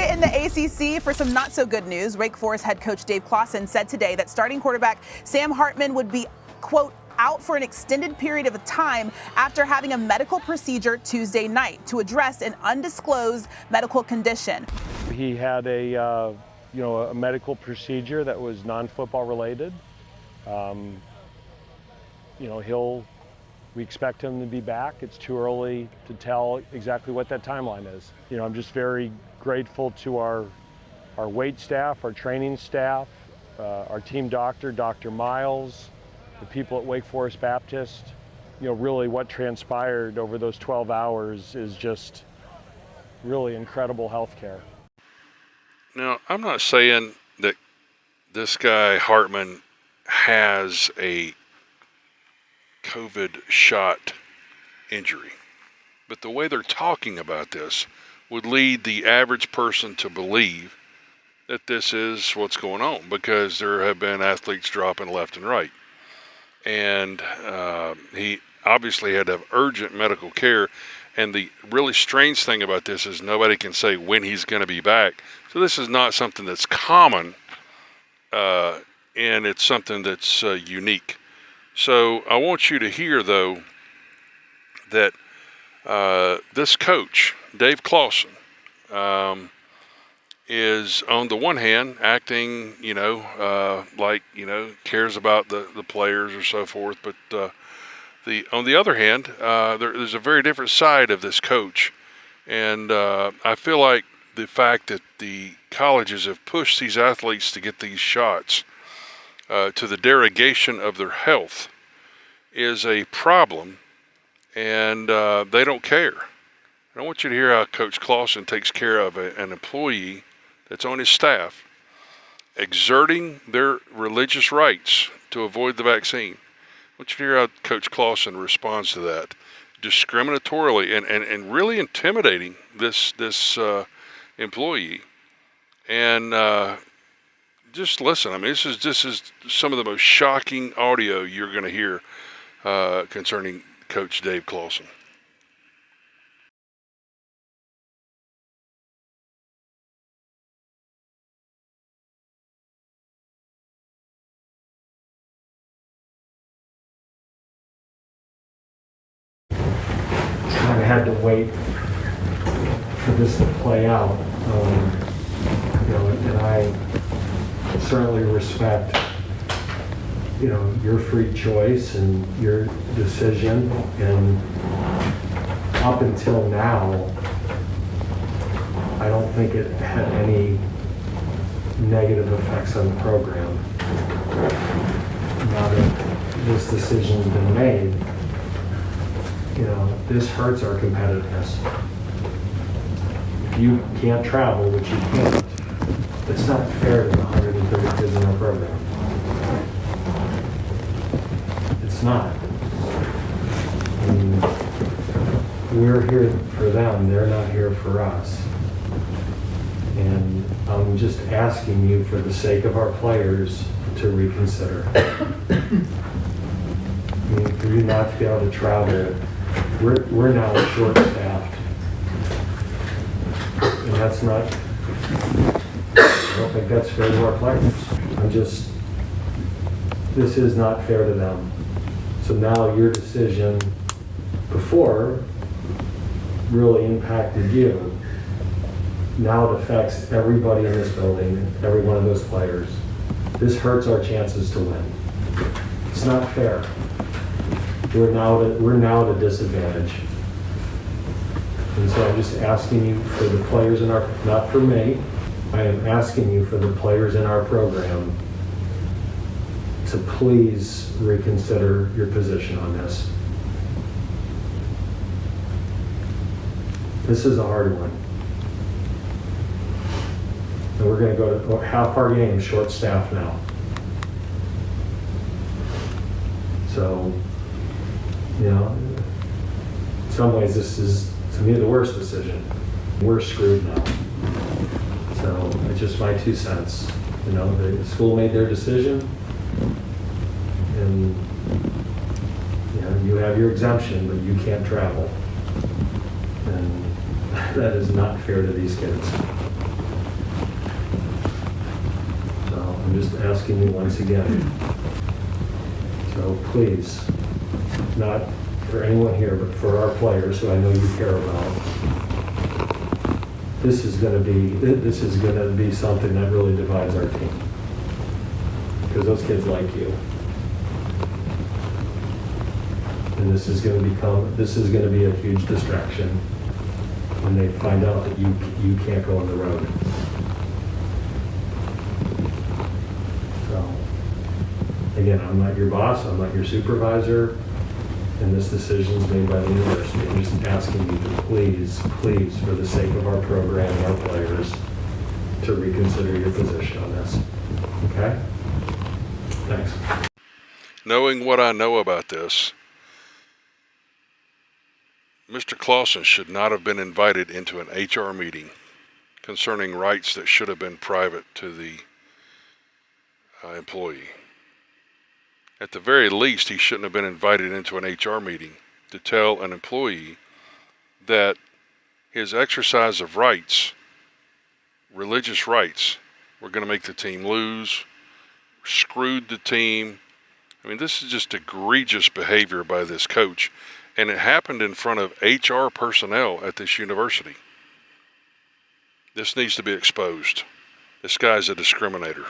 it in the ACC for some not so good news. Wake Forest head coach Dave Clawson said today that starting quarterback Sam Hartman would be, quote, out for an extended period of time after having a medical procedure Tuesday night to address an undisclosed medical condition. He had a medical procedure that was non-football related. We expect him to be back. It's too early to tell exactly what that timeline is. I'm just very grateful to our wait staff, our training staff, our team doctor, Dr. Miles, the people at Wake Forest Baptist. Really what transpired over those 12 hours is just really incredible health care. Now, I'm not saying that this guy Hartman has a COVID shot injury, but the way they're talking about this would lead the average person to believe that this is what's going on, because there have been athletes dropping left and right, and he obviously had to have urgent medical care. And the really strange thing about this is nobody can say when he's going to be back. So this is not something that's common, and it's something that's unique. So I want you to hear, though, that this coach, Dave Clawson, is on the one hand acting, cares about the players or so forth, but on the other hand, there's a very different side of this coach, and I feel like the fact that the colleges have pushed these athletes to get these shots to the derogation of their health is a problem, and they don't care. And I want you to hear how Coach Clawson takes care of an employee that's on his staff exerting their religious rights to avoid the vaccine. I want you to hear how Coach Clawson responds to that discriminatorily and really intimidating this employee. And just listen. I mean, this is some of the most shocking audio you're going to hear concerning Coach Dave Clawson. I had to wait for this to play out, and I certainly respect, your free choice and your decision. And up until now, I don't think it had any negative effects on the program. Now that this decision's been made, this hurts our competitiveness. If you can't travel, which you can't, it's not fair to the 130 kids in our program. It's not. I mean, we're here for them, they're not here for us. And I'm just asking you, for the sake of our players, to reconsider. I mean, for you not to be able to travel, we're now short-staffed, and that's not, I don't think that's fair to our players. This is not fair to them. So now your decision before really impacted you. Now it affects everybody in this building, every one of those players. This hurts our chances to win. It's not fair. We're now at a disadvantage. And so I'm just asking you, for the players in our, not for me, I am asking you for the players in our program to please reconsider your position on this. This is a hard one. And we're going to go to half our game short staff now. So, in some ways this is, to me, the worst decision. We're screwed now. So it's just my 2 cents. The school made their decision, and you have your exemption, but you can't travel. And that is not fair to these kids. just asking you once again. So please, not for anyone here, but for our players who I know you care about, this is going to be something that really divides our team. Because those kids like you. And this is going to be a huge distraction when they find out that you can't go on the road. So, again, I'm not your boss, I'm not your supervisor, and this decision is made by the university. I'm just asking you to please, please, for the sake of our program and our players, to reconsider your position on this. Okay? Thanks. Knowing what I know about this, Mr. Clawson should not have been invited into an HR meeting concerning rights that should have been private to the employee. At the very least, he shouldn't have been invited into an HR meeting to tell an employee that his exercise of rights, religious rights, were going to make the team lose, screwed the team. I mean, this is just egregious behavior by this coach, and it happened in front of HR personnel at this university. This needs to be exposed. This guy's a discriminator.